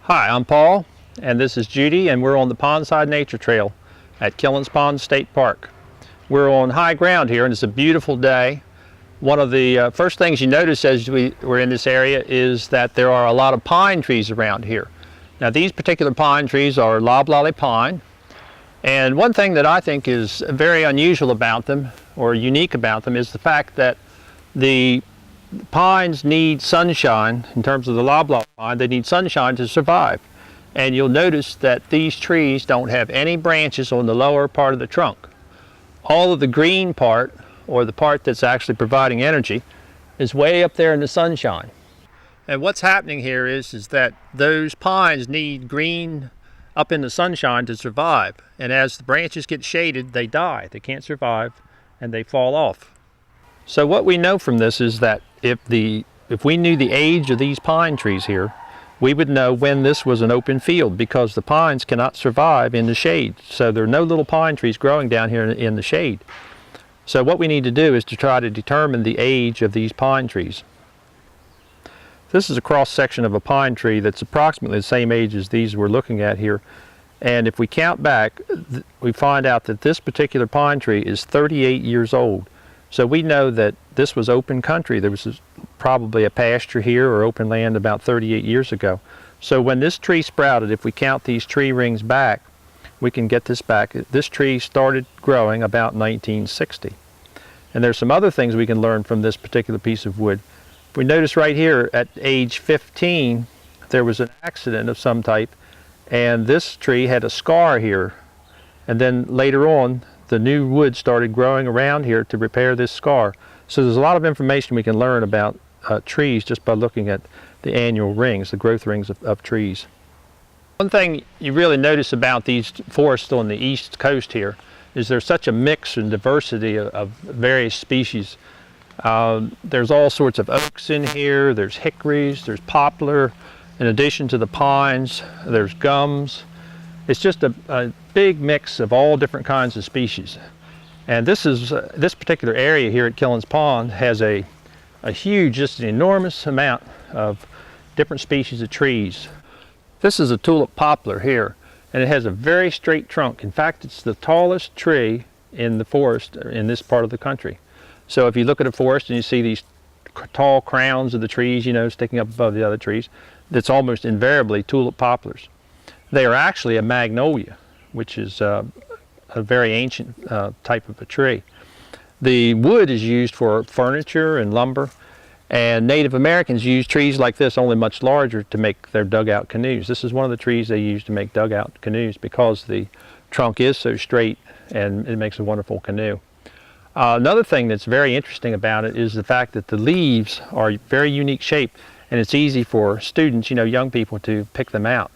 Hi, I'm Paul, and this is Judi, and we're on the Pondside Nature Trail at Killens Pond State Park. We're on high ground here, and it's a beautiful day. One of the first things you notice as we're in this area is that there are a lot of pine trees around here. Now, these particular pine trees are loblolly pine, and one thing that I think is very unusual about them, or unique about them, is the fact that the pines need sunshine. In terms of the loblolly pine, they need sunshine to survive. And you'll notice that these trees don't have any branches on the lower part of the trunk. All of the green part, or the part that's actually providing energy, is way up there in the sunshine. And what's happening here is that those pines need green up in the sunshine to survive. And as the branches get shaded, they die. They can't survive and they fall off. So what we know from this is that if we knew the age of these pine trees here, we would know when this was an open field, because the pines cannot survive in the shade. So there are no little pine trees growing down here in the shade. So what we need to do is to try to determine the age of these pine trees. This is a cross section of a pine tree that's approximately the same age as these we're looking at here. And if we count back, we find out that this particular pine tree is 38 years old. So we know that this was open country. There was probably a pasture here or open land about 38 years ago. So when this tree sprouted, if we count these tree rings back, we can get this back. This tree started growing about 1960. And there's some other things we can learn from this particular piece of wood. We notice right here at age 15, there was an accident of some type, and this tree had a scar here. And then later on, the new wood started growing around here to repair this scar. So there's a lot of information we can learn about trees just by looking at the annual rings, the growth rings of trees. One thing you really notice about these forests on the east coast here is there's such a mix and diversity of various species. There's all sorts of oaks in here, there's hickories, there's poplar, in addition to the pines, there's gums. It's just a big mix of all different kinds of species. And this particular area here at Killens Pond has a huge, just an enormous amount of different species of trees. This is a tulip poplar here, and it has a very straight trunk. In fact, it's the tallest tree in the forest in this part of the country. So if you look at a forest and you see these tall crowns of the trees, you know, sticking up above the other trees, that's almost invariably tulip poplars. They are actually a magnolia, which is a very ancient type of a tree. The wood is used for furniture and lumber, and Native Americans use trees like this, only much larger, to make their dugout canoes. This is one of the trees they use to make dugout canoes because the trunk is so straight and it makes a wonderful canoe. Another thing that's very interesting about it is the fact that the leaves are very unique shape, and it's easy for students, you know, young people, to pick them out.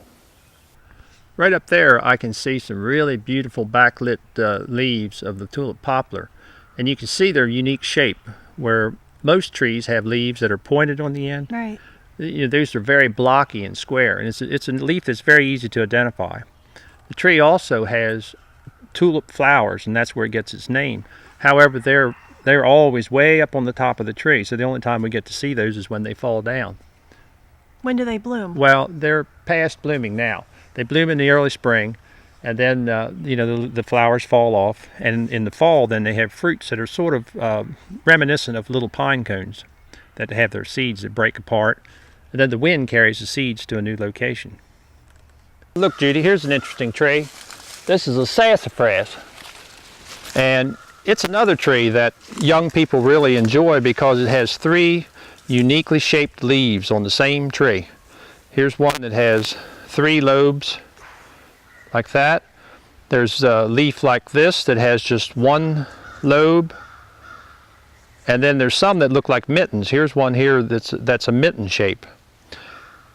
Right up there I can see some really beautiful backlit leaves of the tulip poplar, and you can see their unique shape, where most trees have leaves that are pointed on the end. Right. You know, those are very blocky and square, and it's a leaf that's very easy to identify. The tree also has tulip flowers, and that's where it gets its name. However, they're always way up on the top of the tree, so the only time we get to see those is when they fall down. When do they bloom? Well, they're past blooming now. They bloom in the early spring, and then you know, the flowers fall off, and in the fall then they have fruits that are sort of reminiscent of little pine cones that have their seeds that break apart, and then the wind carries the seeds to a new location. Look, Judi, here's an interesting tree. This is a sassafras, and it's another tree that young people really enjoy because it has three uniquely shaped leaves on the same tree. Here's one that has 3 lobes like that. There's a leaf like this that has just 1 lobe, and then there's some that look like mittens. Here's one here that's a mitten shape.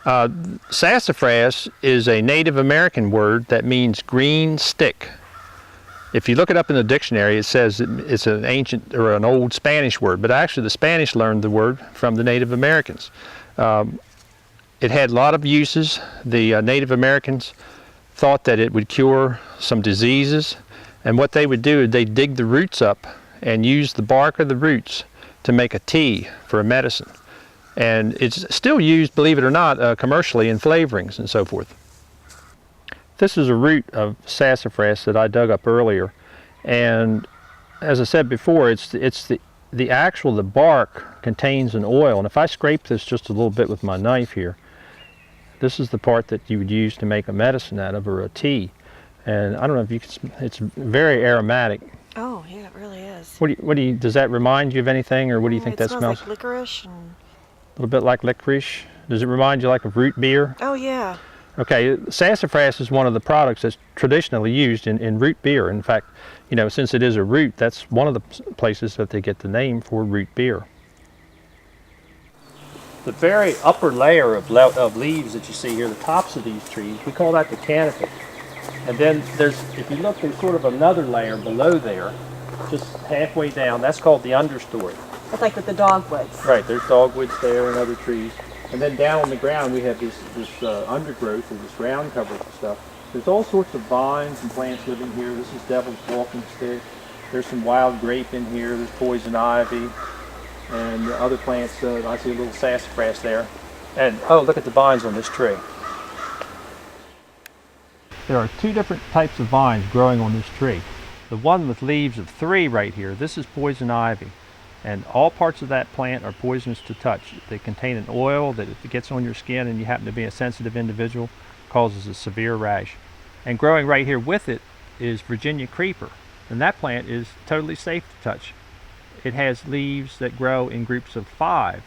Sassafras is a Native American word that means green stick. If you look it up in the dictionary, it says it's an ancient or an old Spanish word, but actually the Spanish learned the word from the Native Americans. It had a lot of uses. The Native Americans thought that it would cure some diseases, and what they would do is they'd dig the roots up and use the bark of the roots to make a tea for a medicine. And it's still used, believe it or not, commercially in flavorings and so forth. This is a root of sassafras that I dug up earlier, and as I said before, it's the bark contains an oil, and if I scrape this just a little bit with my knife here, this is the part that you would use to make a medicine out of, or a tea. And I don't know if you can, it's very aromatic. Oh, yeah, it really is. Does that remind you of anything, or what do you think that smells? It smells like licorice and... A little bit like licorice. Does it remind you like of root beer? Oh, yeah. Okay, sassafras is one of the products that's traditionally used in root beer. In fact, you know, since it is a root, that's one of the places that they get the name for root beer. The very upper layer of leaves that you see here, the tops of these trees, we call that the canopy. And then if you look, there's sort of another layer below there, just halfway down, that's called the understory. That's like with the dogwoods. Right, there's dogwoods there and other trees. And then down on the ground we have this undergrowth, or this ground cover stuff. There's all sorts of vines and plants living here. This is devil's walking stick. There's some wild grape in here. There's poison ivy and other plants. I see a little sassafras there. And oh, look at the vines on this tree. There are two different types of vines growing on this tree. The one with leaves of 3 right here, this is poison ivy. And all parts of that plant are poisonous to touch. They contain an oil that if it gets on your skin and you happen to be a sensitive individual, causes a severe rash. And growing right here with it is Virginia creeper. And that plant is totally safe to touch. It has leaves that grow in groups of 5.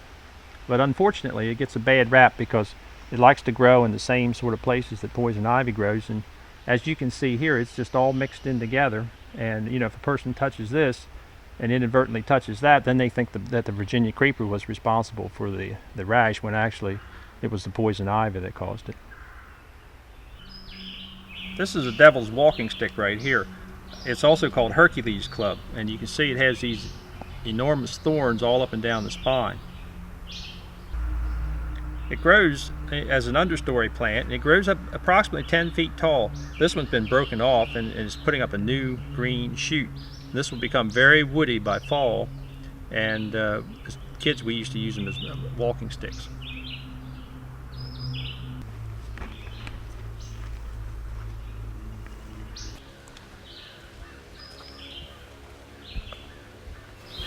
But unfortunately it gets a bad rap because it likes to grow in the same sort of places that poison ivy grows. And as you can see here, it's just all mixed in together. And you know, if a person touches this and inadvertently touches that, then they think that the Virginia creeper was responsible for the rash, when actually it was the poison ivy that caused it. This is a devil's walking stick right here. It's also called Hercules club, and you can see it has these enormous thorns all up and down the spine. It grows as an understory plant, and it grows up approximately 10 feet tall. This one's been broken off and is putting up a new green shoot. This will become very woody by fall, and as kids we used to use them as walking sticks.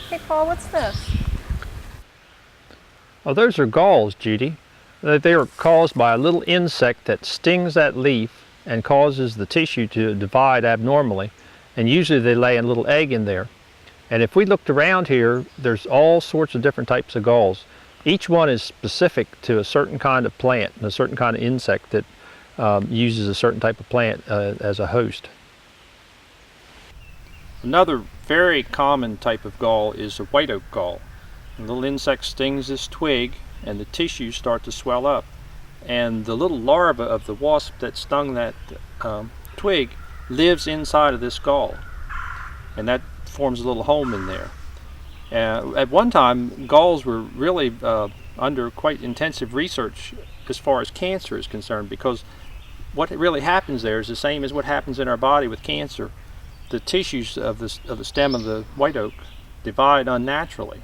Hey Paul, what's this? Oh, those are galls, Judi. They are caused by a little insect that stings that leaf and causes the tissue to divide abnormally. And usually they lay a little egg in there. And if we looked around here, there's all sorts of different types of galls. Each one is specific to a certain kind of plant and a certain kind of insect that uses a certain type of plant as a host. Another very common type of gall is a white oak gall. A little insect stings this twig and the tissues start to swell up. And the little larva of the wasp that stung that twig lives inside of this gall, and that forms a little home in there. At one time, galls were really under quite intensive research as far as cancer is concerned, because what really happens there is the same as what happens in our body with cancer. The tissues of the stem of the white oak divide unnaturally,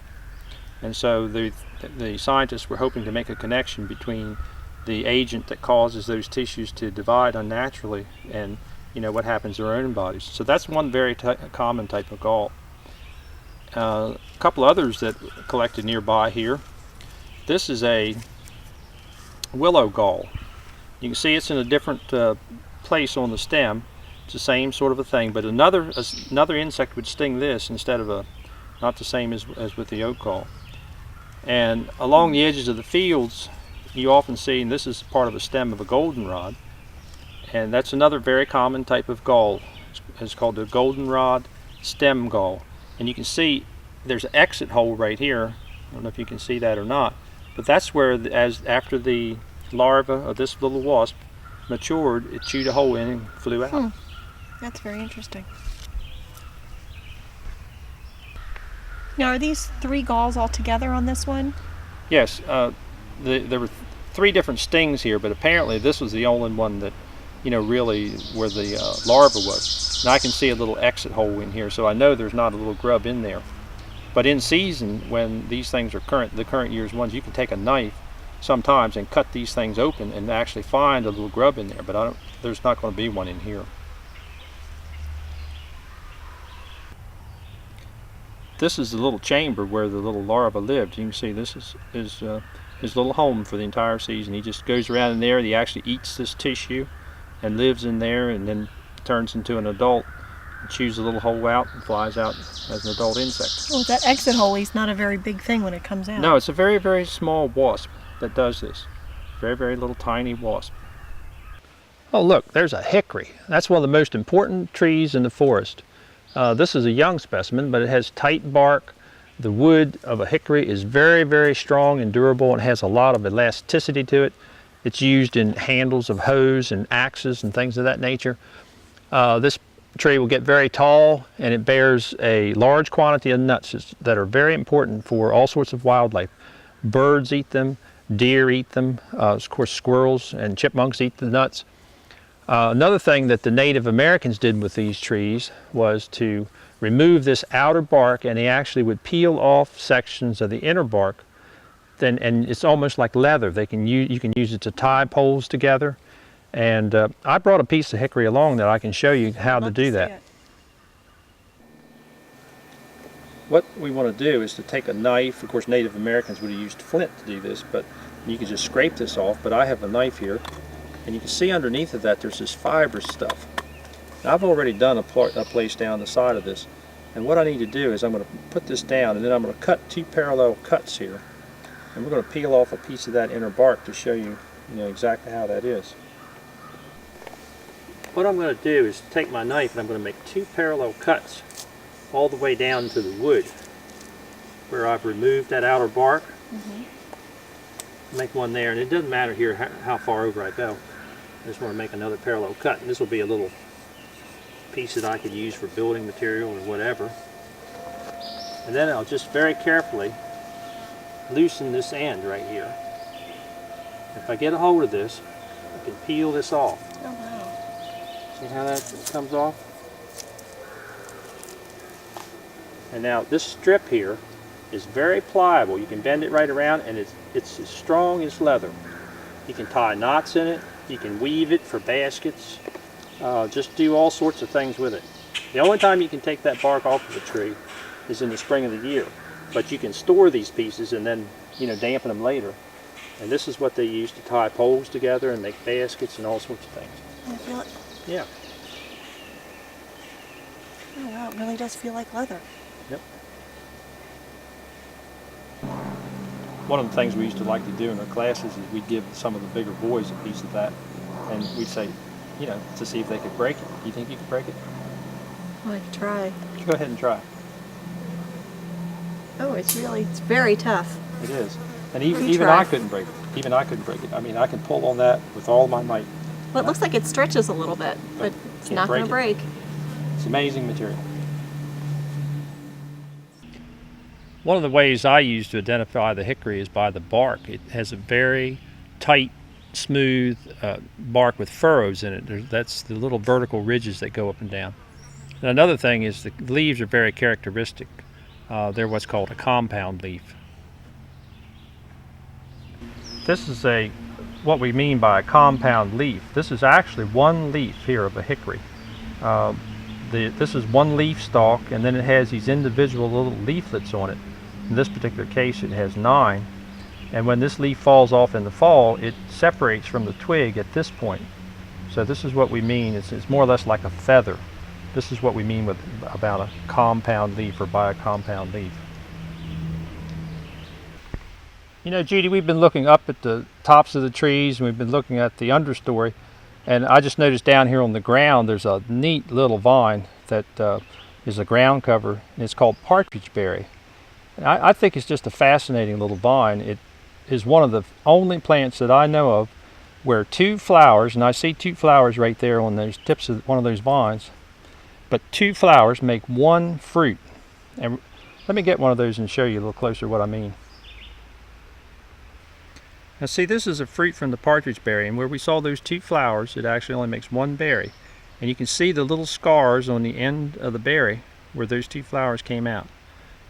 and so the scientists were hoping to make a connection between the agent that causes those tissues to divide unnaturally and what happens in our own bodies. So that's one very common type of gall. A couple others that collected nearby here. This is a willow gall. You can see it's in a different place on the stem. It's the same sort of a thing, but another insect would sting this instead of not the same as with the oak gall. And along the edges of the fields, you often see, and this is part of a stem of a goldenrod, and that's another very common type of gall. It's called the goldenrod stem gall. And you can see there's an exit hole right here. I don't know if you can see that or not, but that's where, after the larva of this little wasp matured, it chewed a hole in and flew out. That's very interesting. Now, are these 3 galls all together on this one? Yes, there were 3 different stings here, but apparently this was the only one that, really where the larva was. And I can see a little exit hole in here, so I know there's not a little grub in there. But in season, when these things are the current year's ones, you can take a knife sometimes and cut these things open and actually find a little grub in there, but there's not going to be one in here. This is the little chamber where the little larva lived. You can see this is his little home for the entire season. He just goes around in there, he actually eats this tissue and lives in there, and then turns into an adult, chews a little hole out and flies out as an adult insect. Well, that exit hole is not a very big thing when it comes out. No, it's a very, very small wasp that does this. Very, very little tiny wasp. Oh look, there's a hickory. That's one of the most important trees in the forest. This is a young specimen, but it has tight bark. The wood of a hickory is very, very strong and durable and has a lot of elasticity to it. It's used in handles of hoes and axes and things of that nature. This tree will get very tall, and it bears a large quantity of nuts that are very important for all sorts of wildlife. Birds eat them, deer eat them, of course squirrels and chipmunks eat the nuts. Another thing that the Native Americans did with these trees was to remove this outer bark, and they actually would peel off sections of the inner bark. And it's almost like leather. You can use it to tie poles together. And I brought a piece of hickory along that I can show you how to do that. What we want to do is to take a knife. Of course, Native Americans would have used flint to do this, but you can just scrape this off. But I have a knife here, and you can see underneath of that there's this fibrous stuff. Now, I've already done a place down the side of this, and what I need to do is I'm going to put this down, and then I'm going to cut 2 parallel cuts here, and we're going to peel off a piece of that inner bark to show you, exactly how that is. What I'm going to do is take my knife and I'm going to make 2 parallel cuts all the way down to the wood where I've removed that outer bark. Make one there, and it doesn't matter here how far over I go. I just want to make another parallel cut, and this will be a little piece that I could use for building material or whatever. And then I'll just very carefully loosen this end right here. If I get a hold of this, I can peel this off. Oh wow. See how that comes off? And now this strip here is very pliable. You can bend it right around, and it's as strong as leather. You can tie knots in it, you can weave it for baskets, just do all sorts of things with it. The only time you can take that bark off of a tree is in the spring of the year, but you can store these pieces and then dampen them later. And this is what they use to tie poles together and make baskets and all sorts of things. I feel it. Yeah. Oh wow, it really does feel like leather. Yep. One of the things we used to like to do in our classes is we'd give some of the bigger boys a piece of that, and we'd say, to see if they could break it. Do you think you could break it? Well, I could try. Go ahead and try. Oh, it's very tough. It is. And even I couldn't break it. Even I couldn't break it. I mean, I can pull on that with all my might. Well, it looks like it stretches a little bit, but it's not going to break. It's amazing material. One of the ways I use to identify the hickory is by the bark. It has a very tight, smooth bark with furrows in it. That's the little vertical ridges that go up and down. And another thing is the leaves are very characteristic. They're what's called a compound leaf. This is what we mean by a compound leaf. This is actually one leaf here of a hickory. This is one leaf stalk, and then it has these individual little leaflets on it. In this particular case, it has 9. And when this leaf falls off in the fall, it separates from the twig at this point. So this is what we mean. It's more or less like a feather. This is what we mean about a compound leaf or by a compound leaf. Judi, we've been looking up at the tops of the trees, and we've been looking at the understory. And I just noticed down here on the ground there's a neat little vine that is a ground cover, and it's called partridge berry. And I think it's just a fascinating little vine. It is one of the only plants that I know of where 2 flowers, and I see 2 flowers right there on those tips of one of those vines, but 2 flowers make 1 fruit. And let me get one of those and show you a little closer what I mean. Now see, this is a fruit from the partridge berry, and where we saw those 2 flowers, it actually only makes 1 berry. And you can see the little scars on the end of the berry where those 2 flowers came out.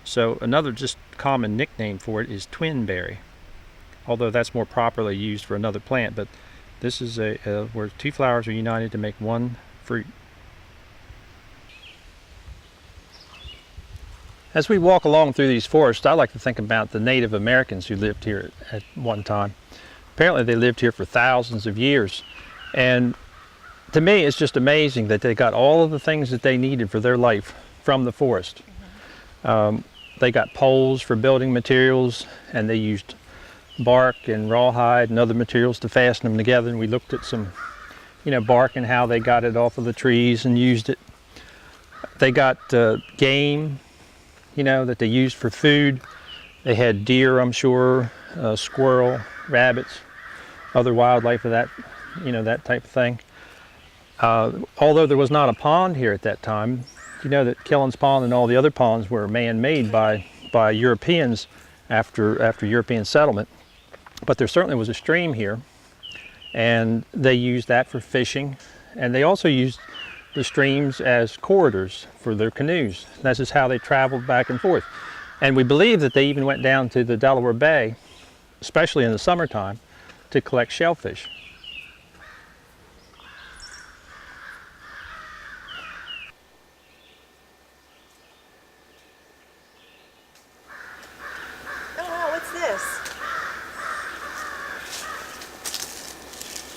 So another just common nickname for it is twinberry, although that's more properly used for another plant. But this is where two flowers are united to make one fruit. As we walk along through these forests, I like to think about the Native Americans who lived here at one time. Apparently they lived here for thousands of years, and to me it's just amazing that they got all of the things that they needed for their life from the forest. They got poles for building materials, and they used bark and rawhide and other materials to fasten them together, and we looked at some bark and how they got it off of the trees and used it. They got game that they used for food. They had deer, I'm sure, squirrel, rabbits, other wildlife of that, that type of thing. Although there was not a pond here at that time, that Killens Pond and all the other ponds were man-made by Europeans after European settlement. But there certainly was a stream here, and they used that for fishing, and they also used the streams as corridors for their canoes. This is how they traveled back and forth. And we believe that they even went down to the Delaware Bay, especially in the summertime, to collect shellfish. Oh wow, what's this?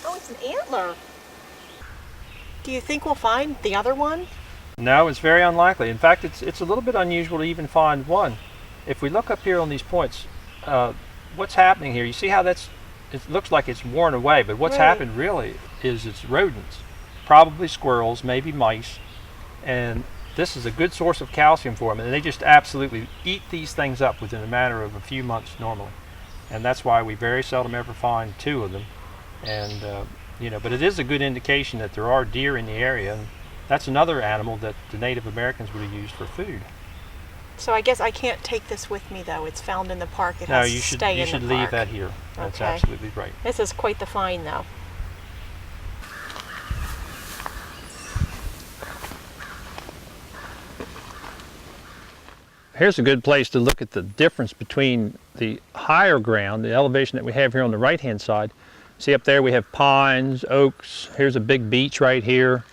Oh, it's an antler. Do you think we'll find the other one? No, it's very unlikely. In fact, it's a little bit unusual to even find one. If we look up here on these points, what's happening here, you see how it looks like it's worn away, but what's happened really is it's rodents, probably squirrels, maybe mice, and this is a good source of calcium for them, and they just absolutely eat these things up within a matter of a few months normally. And that's why we very seldom ever find two of them. And but it is a good indication that there are deer in the area, and that's another animal that the Native Americans would have used for food. So I guess I can't take this with me though. It's found in the park. It No, has you to should stay in the leave park. that here. That's Okay. absolutely right. This is quite the find though. Here's a good place to look at the difference between the higher ground, the elevation that we have here on the right-hand side. See up there we have pines, oaks, here's a big beech right here,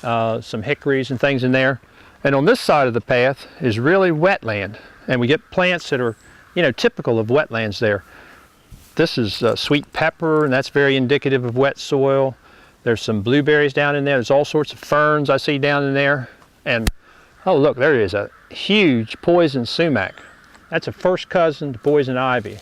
some hickories and things in there. And on this side of the path is really wetland, and we get plants that are, typical of wetlands there. This is sweet pepper, and that's very indicative of wet soil. There's some blueberries down in there. There's all sorts of ferns I see down in there. And oh look, there is a huge poison sumac. That's a first cousin to poison ivy.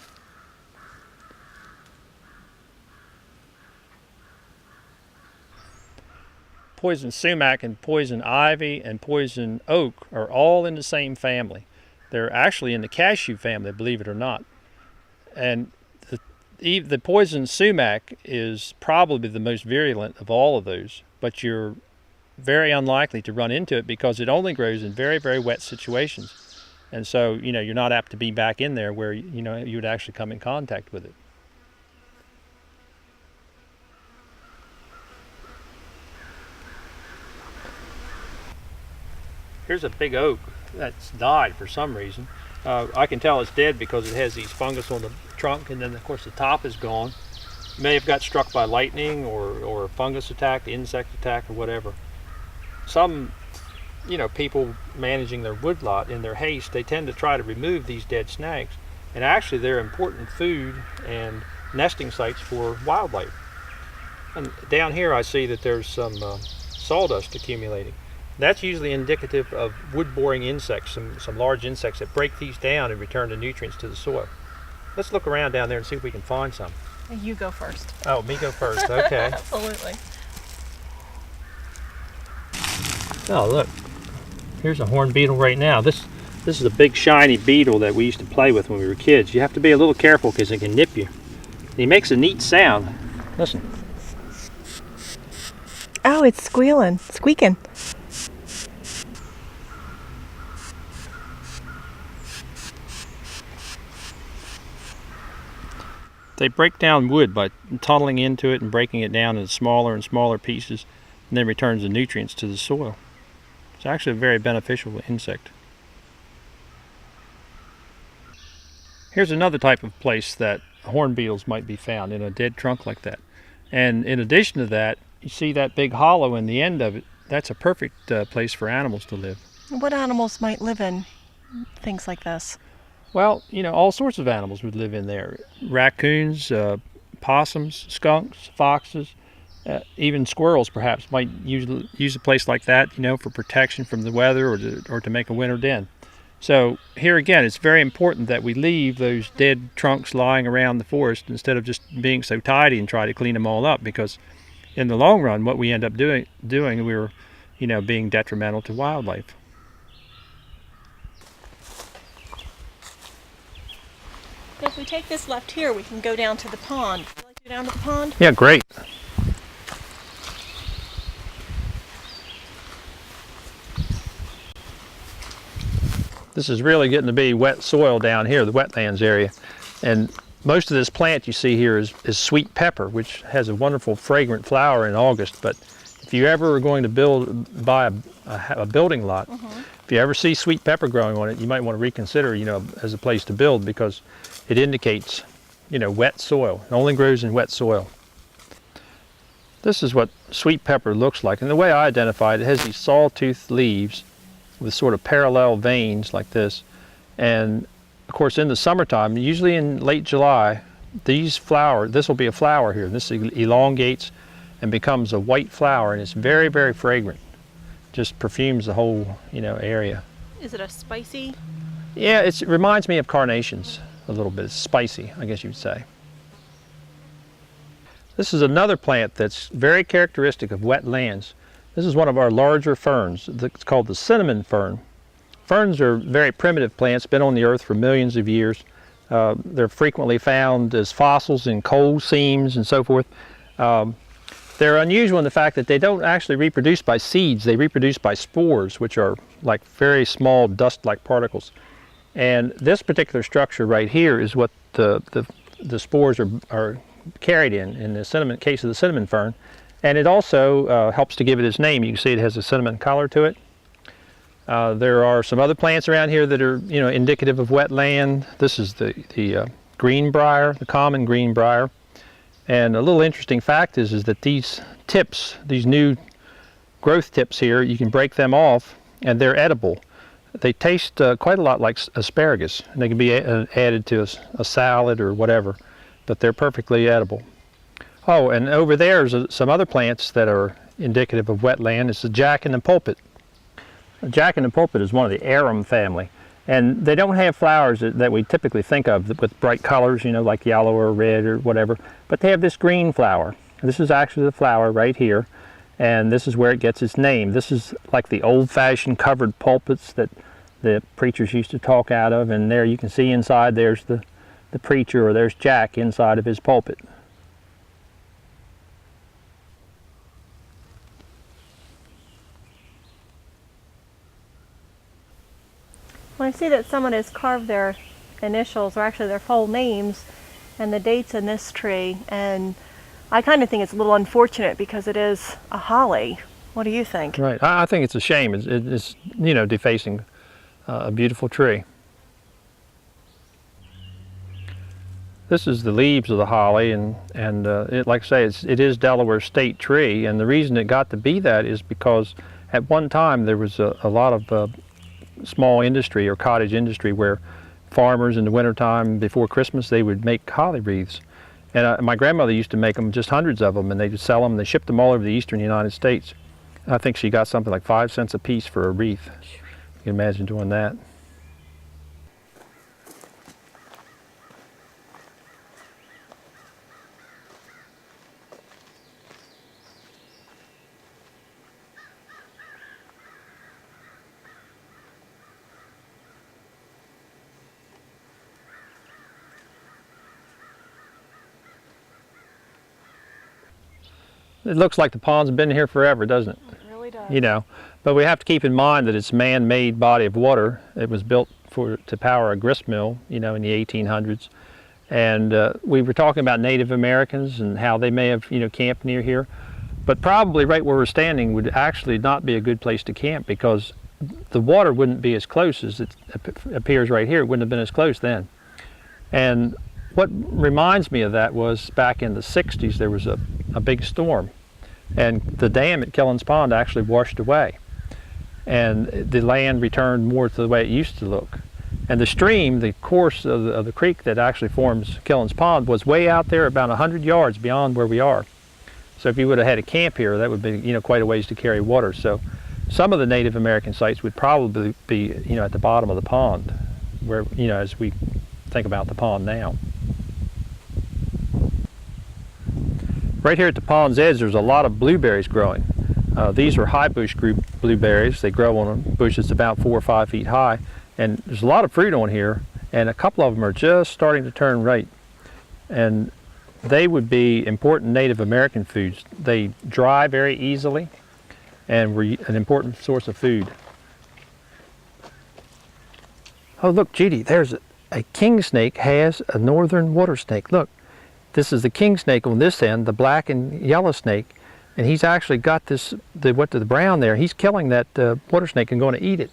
Poison sumac and poison ivy and poison oak are all in the same family. They're actually in the cashew family, believe it or not. And the poison sumac is probably the most virulent of all of those, but you're very unlikely to run into it because it only grows in very, very wet situations. And so, you're not apt to be back in there where, you would actually come in contact with it. Here's a big oak that's died for some reason. I can tell it's dead because it has these fungus on the trunk, and then of course the top is gone. It may have got struck by lightning or a fungus attack, insect attack, or whatever. Some, people managing their woodlot in their haste, they tend to try to remove these dead snags, and actually they're important food and nesting sites for wildlife. And down here I see that there's some sawdust accumulating. That's usually indicative of wood-boring insects, some large insects that break these down and return the nutrients to the soil. Let's look around down there and see if we can find some. You go first. Oh, me go first, okay. Absolutely. Oh, look. Here's a horned beetle right now. This is a big shiny beetle that we used to play with when we were kids. You have to be a little careful because it can nip you. And he makes a neat sound. Listen. Oh, it's squeaking. They break down wood by tunneling into it and breaking it down into smaller and smaller pieces, and then returns the nutrients to the soil. It's actually a very beneficial insect. Here's another type of place that horn beetles might be found, in a dead trunk like that. And in addition to that, you see that big hollow in the end of it. That's a perfect place for animals to live. What animals might live in things like this? Well, you know, all sorts of animals would live in there. Raccoons, possums, skunks, foxes, even squirrels perhaps might use a place like that, you know, for protection from the weather or to make a winter den. So here again, it's very important that we leave those dead trunks lying around the forest instead of just being so tidy and try to clean them all up, because in the long run, what we end up doing we're, you know, being detrimental to wildlife. If we take this left here, we can go down to the pond. Would you like to go down to the pond? Yeah, great. This is really getting to be wet soil down here, the wetlands area. And most of this plant you see here is sweet pepper, which has a wonderful fragrant flower in August. But if you ever are going to buy a building lot, if you ever see sweet pepper growing on it, you might want to reconsider, you know, as a place to build, because it indicates, you know, wet soil. It only grows in wet soil. This is what sweet pepper looks like. And the way I identify it, it has these sawtooth leaves with sort of parallel veins like this. And of course in the summertime, usually in late July, this will be a flower here. This elongates and becomes a white flower, and it's very, very fragrant. Just perfumes the whole, you know, area. Is it a spicy? Yeah, it reminds me of carnations a little bit. It's spicy, I guess you would say. This is another plant that's very characteristic of wetlands. This is one of our larger ferns. It's called the cinnamon fern. Ferns are very primitive plants, been on the earth for millions of years. They're frequently found as fossils in coal seams and so forth. They're unusual in the fact that they don't actually reproduce by seeds. They reproduce by spores, which are like very small dust-like particles. And this particular structure right here is what the spores are carried in the case of the cinnamon fern. And it also helps to give it its name. You can see it has a cinnamon color to it. There are some other plants around here that are, you know, indicative of wetland. This is the greenbriar, the common greenbriar. And a little interesting fact is that these tips, these new growth tips here, you can break them off and they're edible. They taste quite a lot like asparagus, and they can be added to a salad or whatever, but they're perfectly edible. Oh, and over there's some other plants that are indicative of wetland. It's the jack and the pulpit. The jack and the pulpit is one of the arum family, and they don't have flowers that we typically think of with bright colors, you know, like yellow or red or whatever, but they have this green flower. This is actually the flower right here, and this is where it gets its name. This is like the old-fashioned covered pulpits that the preachers used to talk out of, and there you can see inside there's the preacher, or there's Jack inside of his pulpit. Well, I see that someone has carved their initials, or actually their full names, and the dates in this tree, and I kind of think it's a little unfortunate because it is a holly. What do you think? Right. I think it's a shame. It's you know, defacing a beautiful tree. This is the leaves of the holly, and it, like I say, it is Delaware's state tree, and the reason it got to be that is because at one time there was a lot of small industry or cottage industry where farmers in the wintertime before Christmas, they would make holly wreaths. And my grandmother used to make them, just hundreds of them, and they would sell them. They shipped them all over the eastern United States. I think she got something like 5 cents a piece for a wreath. You can imagine doing that. It looks like the pond's been here forever, doesn't it? It really does. You know, but we have to keep in mind that it's a man-made body of water. It was built to power a grist mill, you know, in the 1800s. And we were talking about Native Americans and how they may have, you know, camped near here. But probably right where we're standing would actually not be a good place to camp, because the water wouldn't be as close as it appears right here. It wouldn't have been as close then. And what reminds me of that was back in the 60s there was a big storm, and the dam at Killens Pond actually washed away, and the land returned more to the way it used to look. And the stream, the course of the creek that actually forms Killens Pond, was way out there about 100 yards beyond where we are. So if you would have had a camp here, that would be quite a ways to carry water. So some of the Native American sites would probably be at the bottom of the pond, where as we think about the pond now. Right here at the pond's edge, there's a lot of blueberries growing. These are high bush group blueberries. They grow on a bush that's about 4 or 5 feet high, and there's a lot of fruit on here, and a couple of them are just starting to turn ripe. And they would be important Native American foods. They dry very easily and were an important source of food. Oh look, Judi, there's a king snake has a northern water snake. Look, this is the king snake on this end, the black and yellow snake, and he's actually got the brown there. He's killing that water snake and going to eat it.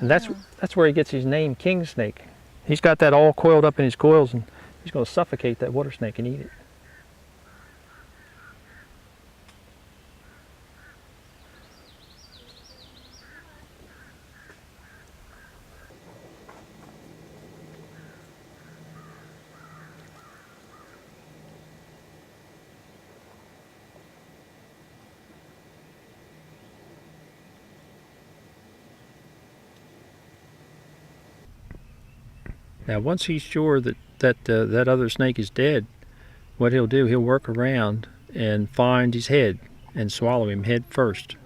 And that's where he gets his name, king snake. He's got that all coiled up in his coils, and he's going to suffocate that water snake and eat it. Now, once he's sure that other snake is dead, what he'll do, he'll work around and find his head and swallow him head first.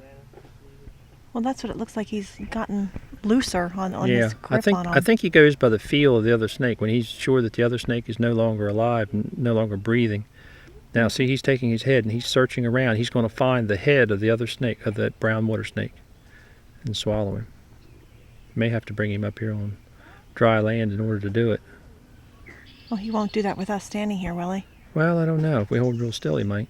Well, that's what it looks like. He's gotten looser on his grip on him. I think he goes by the feel of the other snake. When he's sure that the other snake is no longer alive and no longer breathing. Now, see, he's taking his head and he's searching around. He's going to find the head of the other snake, of that brown water snake, and swallow him. May have to bring him up here on dry land in order to do it. Well, he won't do that with us standing here, will he? Well, I don't know. If we hold real still, he might.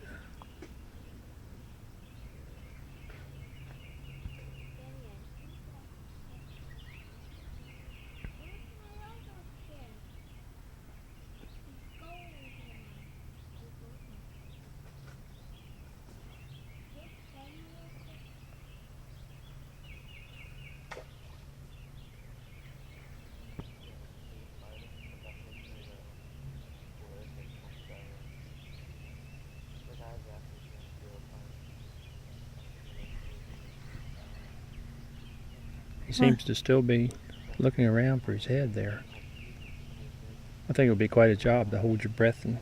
He seems to still be looking around for his head there. I think it would be quite a job to hold your breath and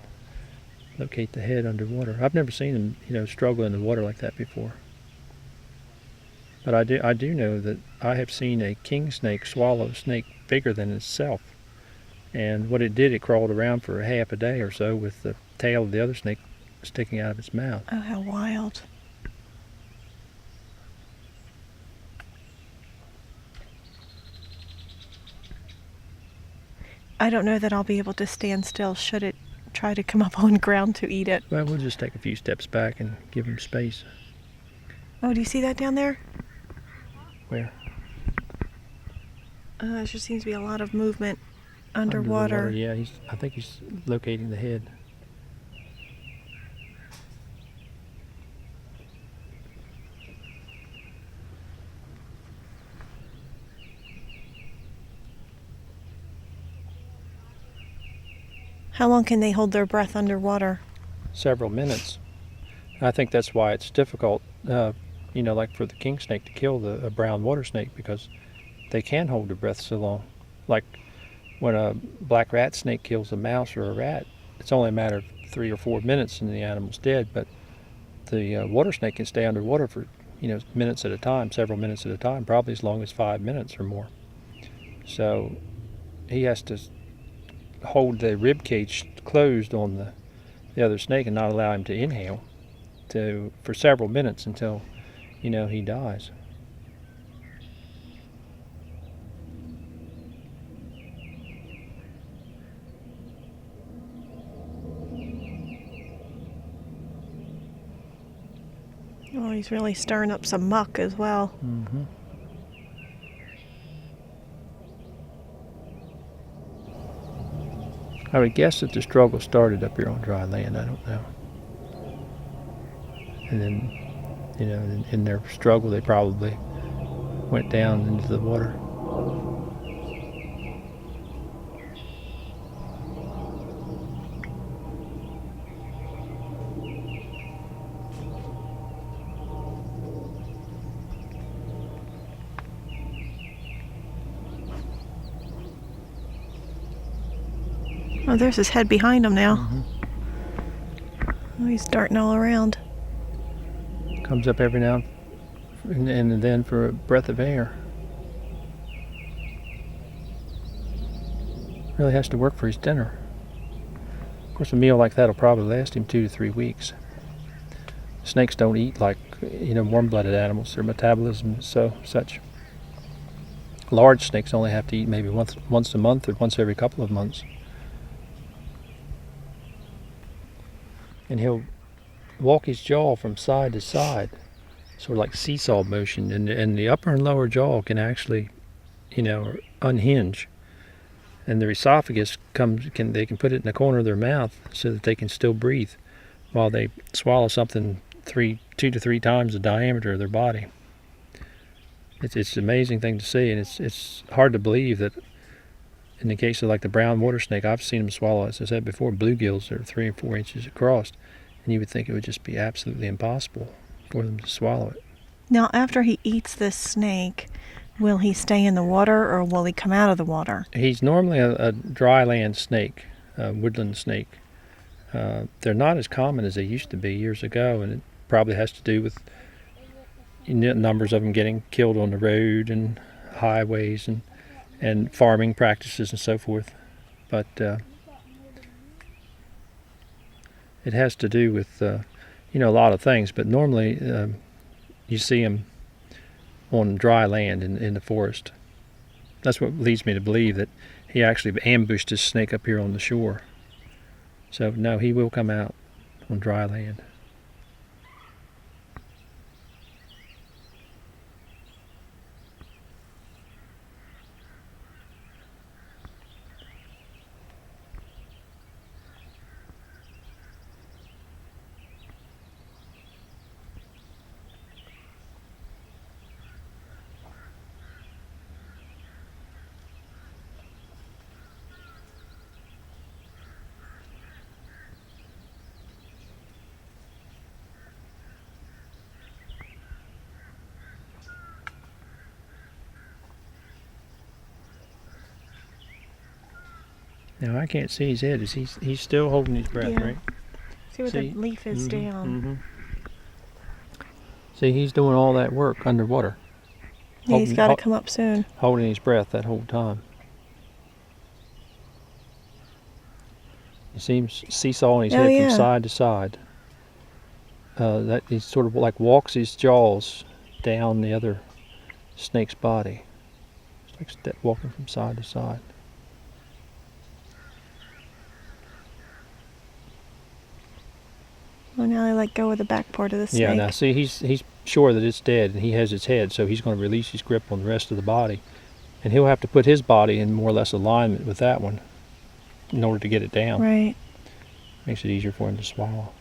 locate the head underwater. I've never seen him, struggle in the water like that before. But I do know that I have seen a king snake swallow a snake bigger than itself. And what it did, it crawled around for half a day or so with the tail of the other snake sticking out of its mouth. Oh, how wild. I don't know that I'll be able to stand still should it try to come up on ground to eat it. Well, we'll just take a few steps back and give him space. Oh, do you see that down there? Where? There just seems to be a lot of movement underwater. Yeah, I think he's locating the head. How long can they hold their breath underwater? Several minutes. I think that's why it's difficult, like for the king snake to kill the brown water snake, because they can hold their breath so long. Like when a black rat snake kills a mouse or a rat, it's only a matter of 3 or 4 minutes and the animal's dead, but the water snake can stay underwater for, minutes at a time, several minutes at a time, probably as long as 5 minutes or more. So he has to hold the rib cage closed on the other snake and not allow him to inhale for several minutes until he dies. Oh, he's really stirring up some muck as well. Mm-hmm. I would guess that the struggle started up here on dry land. I don't know. And then, you know, in their struggle, they probably went down into the water. Oh, there's his head behind him now. Mm-hmm. Oh, he's darting all around. Comes up every now and then for a breath of air. Really has to work for his dinner. Of course, a meal like that will probably last him 2 to 3 weeks. Snakes don't eat like, you know, warm-blooded animals. Their metabolism is such. Large snakes only have to eat maybe once a month or once every couple of months. And he'll walk his jaw from side to side, sort of like seesaw motion, and the upper and lower jaw can actually, you know, unhinge, and their esophagus they can put it in the corner of their mouth so that they can still breathe while they swallow something 2 to 3 times the diameter of their body. It's an amazing thing to see, and it's hard to believe that in the case of like the brown water snake, I've seen them swallow, as I said before, bluegills that are 3 or 4 inches across, and you would think it would just be absolutely impossible for them to swallow it. Now, after he eats this snake, will he stay in the water or will he come out of the water? He's normally a dry land snake, a woodland snake. They're not as common as they used to be years ago, and it probably has to do with numbers of them getting killed on the road and highways and farming practices and so forth. But it has to do with you know, a lot of things, but normally you see them on dry land in the forest. That's what leads me to believe that he actually ambushed his snake up here on the shore. So no, he will come out on dry land. Now I can't see his head. He's still holding his breath, Yeah. right? See where the leaf is down. Mm-hmm. See, he's doing all that work underwater. Yeah, he's got to come up soon. Holding his breath that whole time. He seems seesawing his head from side to side. That he sort of like walks his jaws down the other snake's body. It's like walking from side to side. Oh, now they let go of the back part of the snake. Yeah, now see, he's sure that it's dead, and he has its head, so he's going to release his grip on the rest of the body. And he'll have to put his body in more or less alignment with that one in order to get it down. Right. Makes it easier for him to swallow.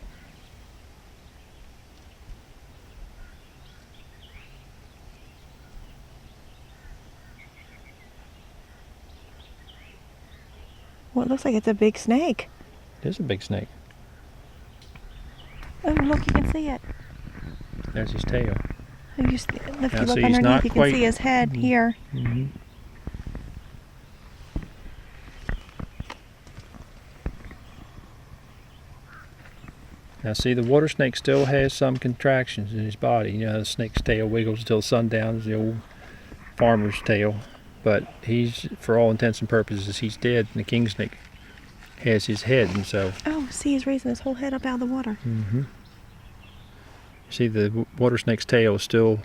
Well, it looks like it's a big snake. It is a big snake. Oh, look, you can see it. There's his tail. If you look Now, see, he's underneath, not you can quite- see his head here. Mm-hmm. Now see, the water snake still has some contractions in his body. You know, the snake's tail wiggles until sundown, is the old farmer's tail. But he's, for all intents and purposes, he's dead, and the king snake has his head, and so... Oh, see, he's raising his whole head up out of the water. Mm-hmm. See, the water snake's tail still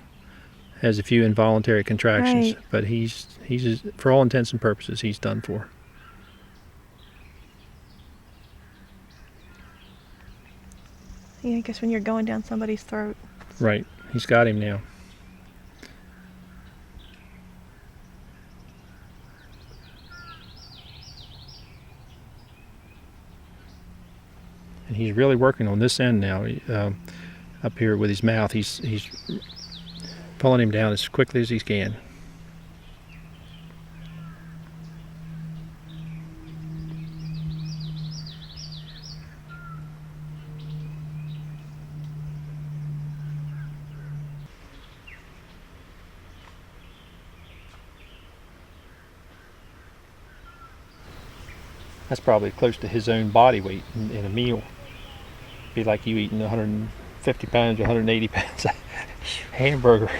has a few involuntary contractions, Right. but he's for all intents and purposes, he's done for. Yeah, I guess when you're going down somebody's throat. Right, he's got him now. he's really working on this end now. Up here with his mouth, he's pulling him down as quickly as he can. That's probably close to his own body weight in a meal. Be like you eating 150 pounds, 180 pounds of hamburger.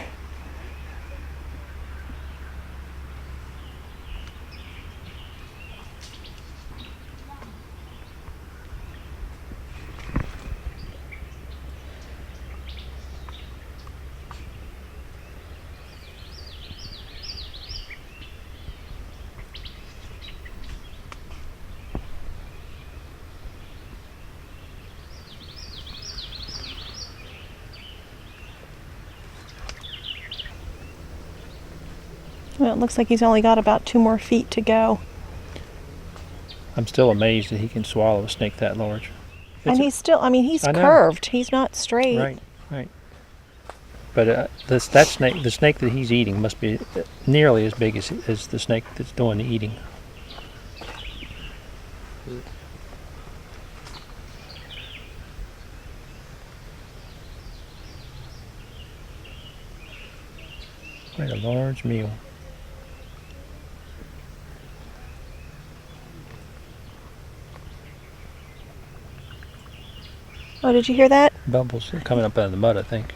Well, it looks like he's only got about 2 more feet to go. I'm still amazed that he can swallow a snake that large. And he's still, I mean, he's I know. curved. He's not straight. Right, right. But that snake, the snake that he's eating, must be nearly as big as the snake that's doing the eating. Quite a large meal. Oh, did you hear that? Bubbles are coming up out of the mud, I think.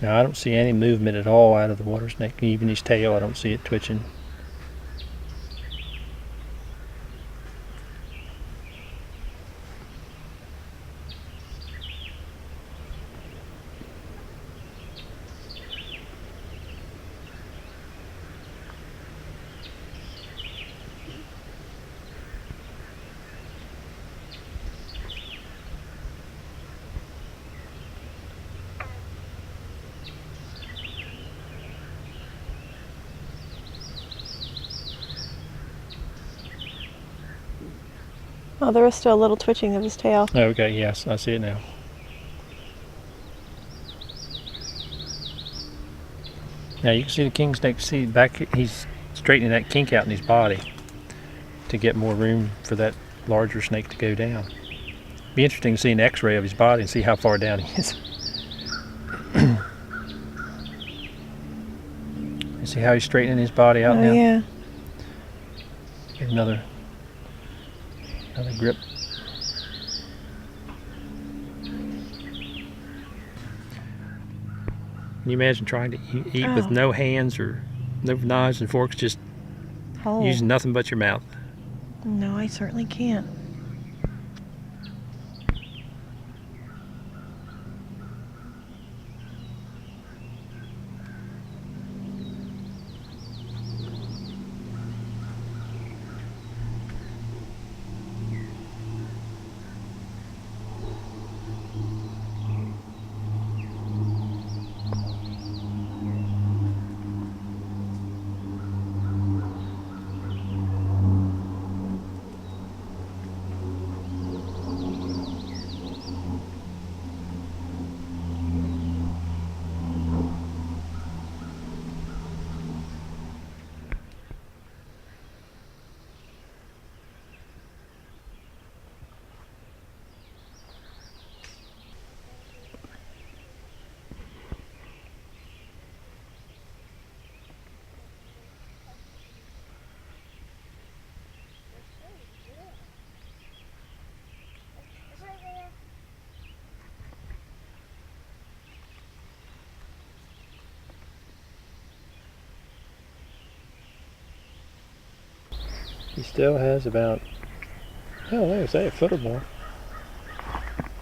Now I don't see any movement at all out of the water snake. Even his tail, I don't see it twitching. Oh, there is still a little twitching of his tail. Okay, yes, I see it now. Now you can see the king snake. See back, he's straightening that kink out in his body to get more room for that larger snake to go down. Be interesting to see an X-ray of his body and see how far down he is. You see how he's straightening his body out now? Oh, yeah. Get another grip. Can you imagine trying to eat with no hands or no knives and forks, just using nothing but your mouth? No, I certainly can't. He still has about, oh, there's a foot or more.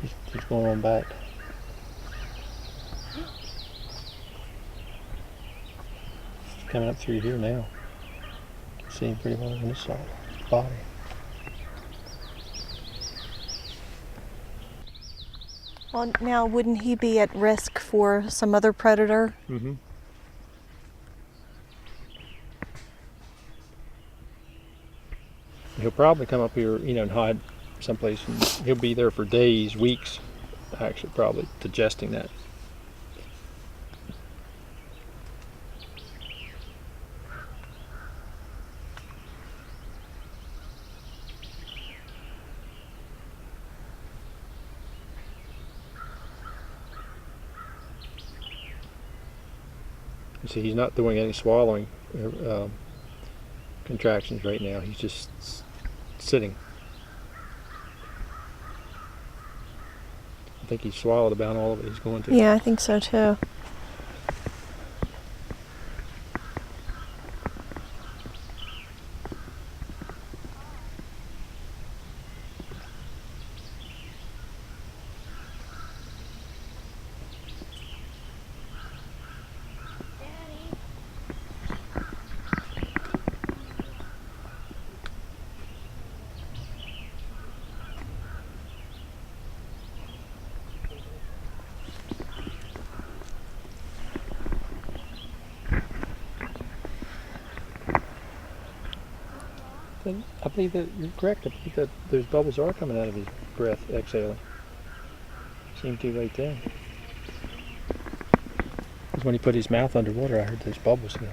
He's going on back. He's coming up through here now. You can see him pretty well on this side of his body. Well, now wouldn't he be at risk for some other predator? Mm-hmm. He'll probably come up here, and hide someplace, and he'll be there for days, weeks, actually, probably digesting that. You see, he's not doing any swallowing contractions right now. He's just sitting. I think he's swallowed about all of it he's going to. Yeah, I think so too. I believe that you're correct. I believe that those bubbles are coming out of his breath, exhaling. Seem to right there. Because when he put his mouth underwater, I heard those bubbles go.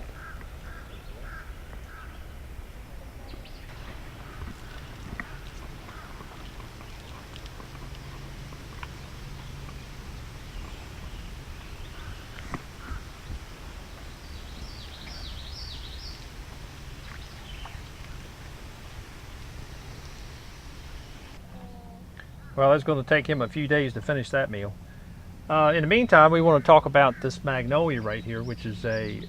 Well, it's going to take him a few days to finish that meal. In the meantime, we want to talk about this magnolia right here, which is a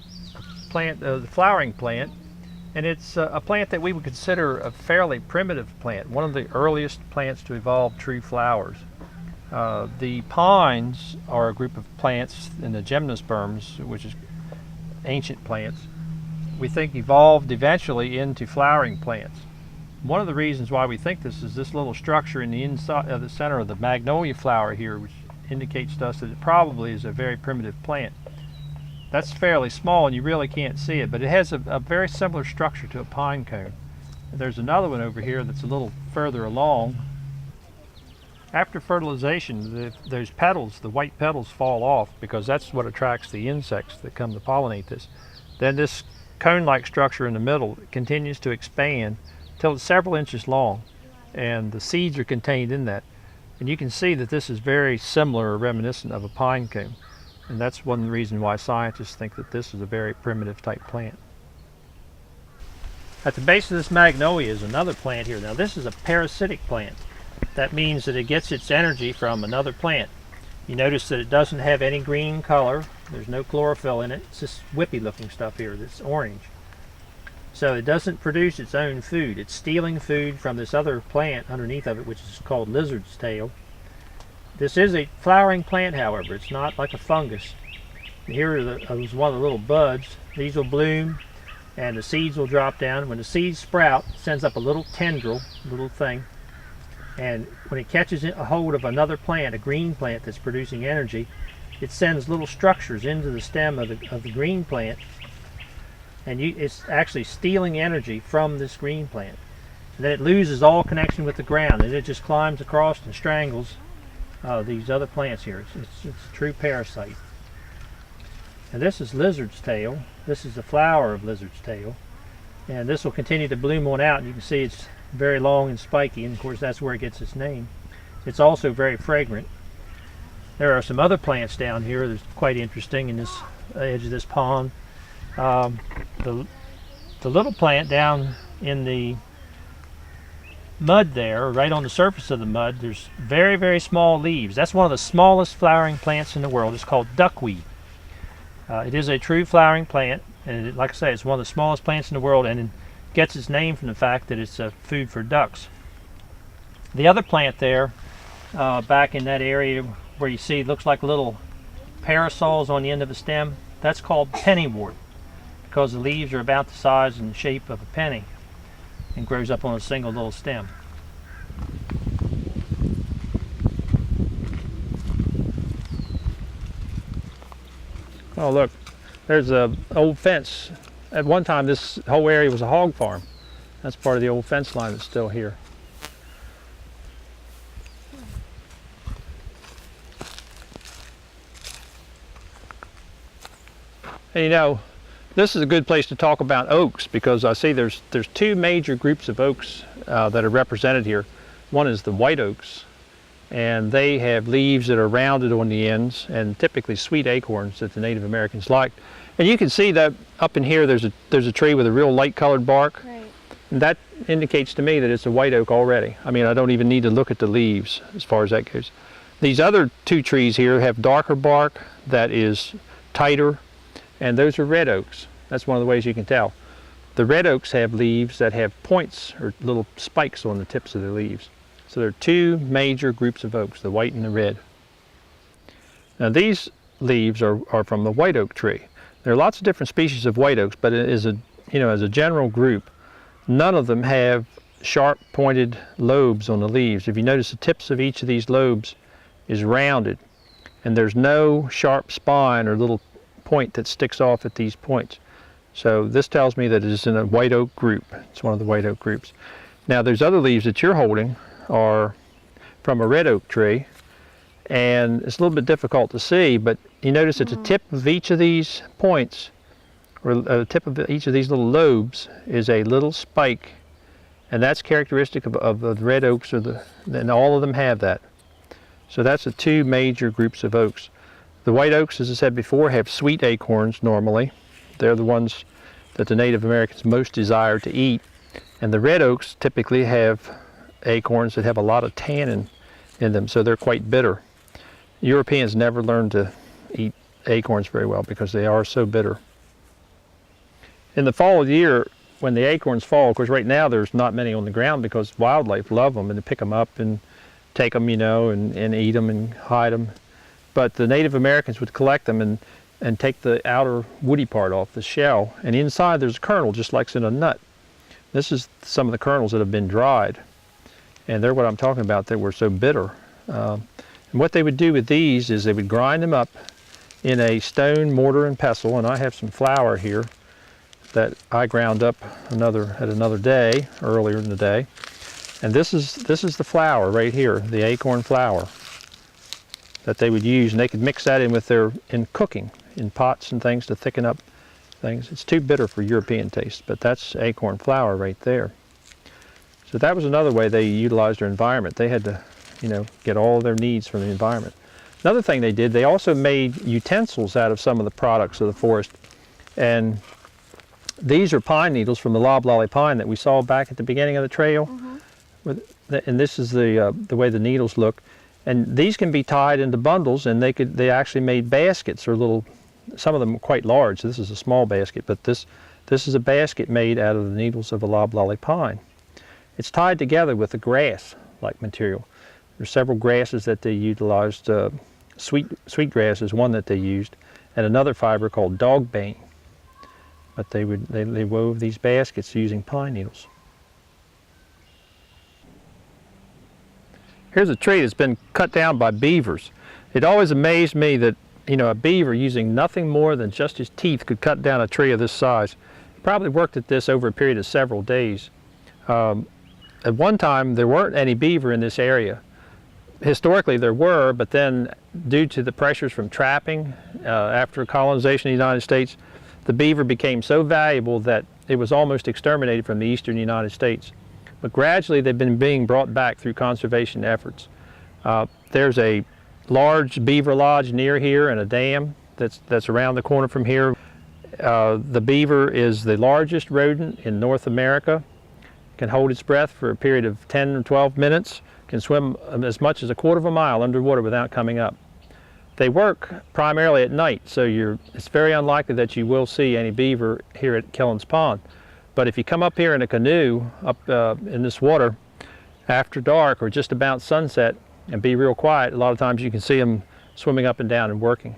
plant, the flowering plant, and it's a plant that we would consider a fairly primitive plant, one of the earliest plants to evolve true flowers. The pines are a group of plants in the gymnosperms, which is ancient plants, we think evolved eventually into flowering plants. One of the reasons why we think this is this little structure in the inside of the center of the magnolia flower here, which indicates to us that it probably is a very primitive plant. That's fairly small and you really can't see it, but it has a very similar structure to a pine cone. There's another one over here that's a little further along. After fertilization, those petals, the white petals, fall off because that's what attracts the insects that come to pollinate this. Then this cone-like structure in the middle continues to expand till it's several inches long, and the seeds are contained in that. And you can see that this is very similar or reminiscent of a pine cone, and that's one reason why scientists think that this is a very primitive type plant. At the base of this magnolia is another plant here. Now this is a parasitic plant. That means that it gets its energy from another plant. You notice that it doesn't have any green color. There's no chlorophyll in it. It's this whippy looking stuff here that's orange. So it doesn't produce its own food. It's stealing food from this other plant underneath of it, which is called lizard's tail. This is a flowering plant, however. It's not like a fungus. Here is one of the little buds. These will bloom and the seeds will drop down. When the seeds sprout, it sends up a little tendril, little thing. And when it catches a hold of another plant, a green plant that's producing energy, it sends little structures into the stem of the green plant. And it's actually stealing energy from this green plant. And then it loses all connection with the ground, and it just climbs across and strangles these other plants here. It's a true parasite. And this is lizard's tail. This is the flower of lizard's tail. And this will continue to bloom on out, and you can see it's very long and spiky, and of course that's where it gets its name. It's also very fragrant. There are some other plants down here that's quite interesting in this edge of this pond. The little plant down in the mud there, right on the surface of the mud, there's very, very small leaves. That's one of the smallest flowering plants in the world. It's called duckweed. It is a true flowering plant, and like I say, it's one of the smallest plants in the world, and it gets its name from the fact that it's food for ducks. The other plant there, back in that area where you see it looks like little parasols on the end of a stem, that's called pennywort, because the leaves are about the size and shape of a penny and grows up on a single little stem. Oh look, there's an old fence. At one time this whole area was a hog farm. That's part of the old fence line that's still here. And you know, this is a good place to talk about oaks because I see there's two major groups of oaks that are represented here. One is the white oaks, and they have leaves that are rounded on the ends and typically sweet acorns that the Native Americans liked. And you can see that up in here there's a tree with a real light colored bark. Right. And that indicates to me that it's a white oak already. I mean, I don't even need to look at the leaves as far as that goes. These other two trees here have darker bark that is tighter, and those are red oaks. That's one of the ways you can tell. The red oaks have leaves that have points or little spikes on the tips of their leaves. So there are two major groups of oaks, the white and the red. Now these leaves are from the white oak tree. There are lots of different species of white oaks, but it is as a general group, none of them have sharp pointed lobes on the leaves. If you notice, the tips of each of these lobes is rounded, and there's no sharp spine or little point that sticks off at these points. So this tells me that it is in a white oak group. It's one of the white oak groups. Now those other leaves that you're holding are from a red oak tree, and it's a little bit difficult to see, but you notice at the tip of each of these points, or the tip of each of these little lobes, is a little spike, and that's characteristic of the red oaks, and all of them have that. So that's the two major groups of oaks. The white oaks, as I said before, have sweet acorns normally. They're the ones that the Native Americans most desire to eat. And the red oaks typically have acorns that have a lot of tannin in them, so they're quite bitter. Europeans never learned to eat acorns very well because they are so bitter. In the fall of the year, when the acorns fall, of course right now there's not many on the ground because wildlife love them and they pick them up and take them, and eat them and hide them. But the Native Americans would collect them and take the outer woody part off the shell, and inside there's a kernel just like in a nut. This is some of the kernels that have been dried, and they're what I'm talking about, that were so bitter. And what they would do with these is they would grind them up in a stone mortar and pestle, and I have some flour here that I ground up another day, earlier in the day. And this is the flour right here, the acorn flour that they would use, and they could mix that in cooking, in pots and things to thicken up things. It's too bitter for European taste, but that's acorn flour right there. So that was another way they utilized their environment. They had to, get all of their needs from the environment. Another thing they did, they also made utensils out of some of the products of the forest. And these are pine needles from the loblolly pine that we saw back at the beginning of the trail. And this is the way the needles look. And these can be tied into bundles, and they actually made baskets, or little, some of them were quite large. This is a small basket, but this is a basket made out of the needles of a loblolly pine. It's tied together with a grass-like material. There's several grasses that they utilized. Sweet grass is one that they used, and another fiber called dogbane. But they wove these baskets using pine needles. Here's a tree that's been cut down by beavers. It always amazed me that, a beaver using nothing more than just his teeth could cut down a tree of this size. He probably worked at this over a period of several days. At one time, there weren't any beaver in this area. Historically, there were, but then due to the pressures from trapping after colonization of the United States, the beaver became so valuable that it was almost exterminated from the eastern United States. But gradually they've been being brought back through conservation efforts. There's a large beaver lodge near here and a dam that's around the corner from here. The beaver is the largest rodent in North America. Can hold its breath for a period of 10 or 12 minutes, can swim as much as a quarter of a mile underwater without coming up. They work primarily at night, so it's very unlikely that you will see any beaver here at Killens Pond. But if you come up here in a canoe, up in this water, after dark or just about sunset, and be real quiet, a lot of times you can see them swimming up and down and working.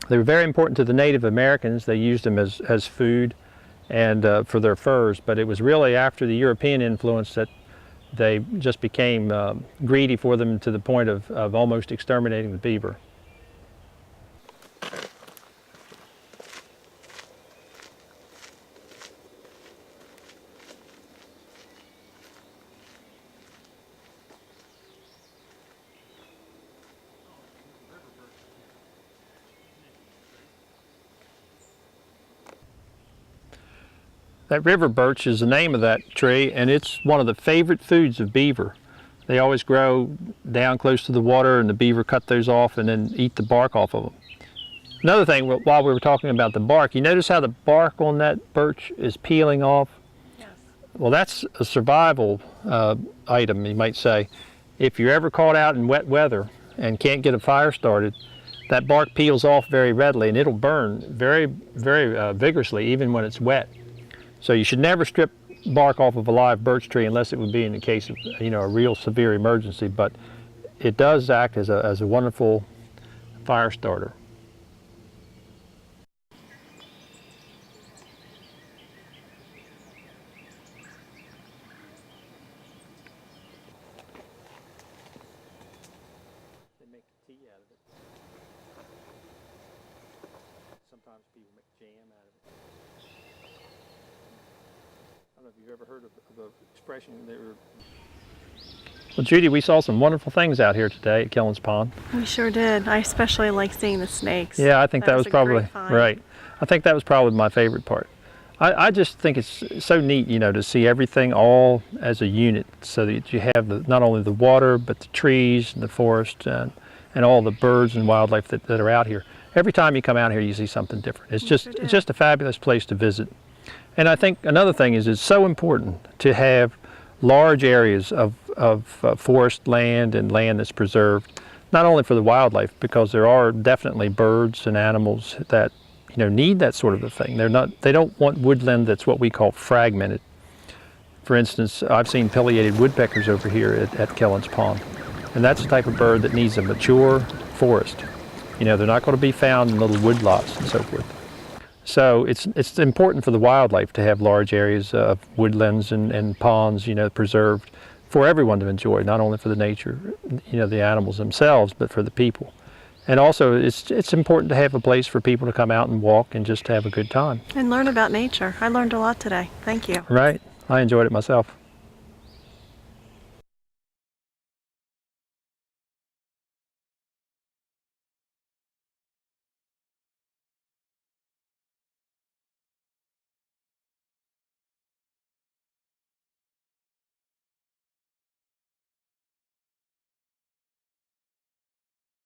They were very important to the Native Americans. They used them as food and for their furs, but it was really after the European influence that they just became greedy for them to the point of almost exterminating the beaver. That river birch is the name of that tree, and it's one of the favorite foods of beaver. They always grow down close to the water, and the beaver cut those off and then eat the bark off of them. Another thing, while we were talking about the bark, you notice how the bark on that birch is peeling off? Yes. Well, that's a survival item, you might say. If you're ever caught out in wet weather and can't get a fire started, that bark peels off very readily, and it'll burn very, very vigorously, even when it's wet. So you should never strip bark off of a live birch tree unless it would be in the case of, you know, a real severe emergency, but it does act as a wonderful fire starter. They make tea out of it. Sometimes people make jam out of it. I don't know if you've ever heard of the expression there. Well, Judi, we saw some wonderful things out here today at Killens Pond. We sure did. I especially like seeing the snakes. Yeah, I think that was a probably great find. right. I think that was probably my favorite part. I just think it's so neat, you know, to see everything all as a unit, so that you have not only the water, but the trees and the forest and all the birds and wildlife that are out here. Every time you come out here, you see something different. It's just a fabulous place to visit. And I think another thing is it's so important to have large areas of forest land and land that's preserved, not only for the wildlife, because there are definitely birds and animals that, you know, need that sort of a thing. They don't want woodland that's what we call fragmented. For instance, I've seen pileated woodpeckers over here at Killens Pond, and that's the type of bird that needs a mature forest. You know, they're not going to be found in little woodlots and so forth. So it's important for the wildlife to have large areas of woodlands and ponds, you know, preserved for everyone to enjoy, not only for the nature, you know, the animals themselves, but for the people. And also, it's important to have a place for people to come out and walk and just have a good time. And learn about nature. I learned a lot today. Thank you. Right. I enjoyed it myself.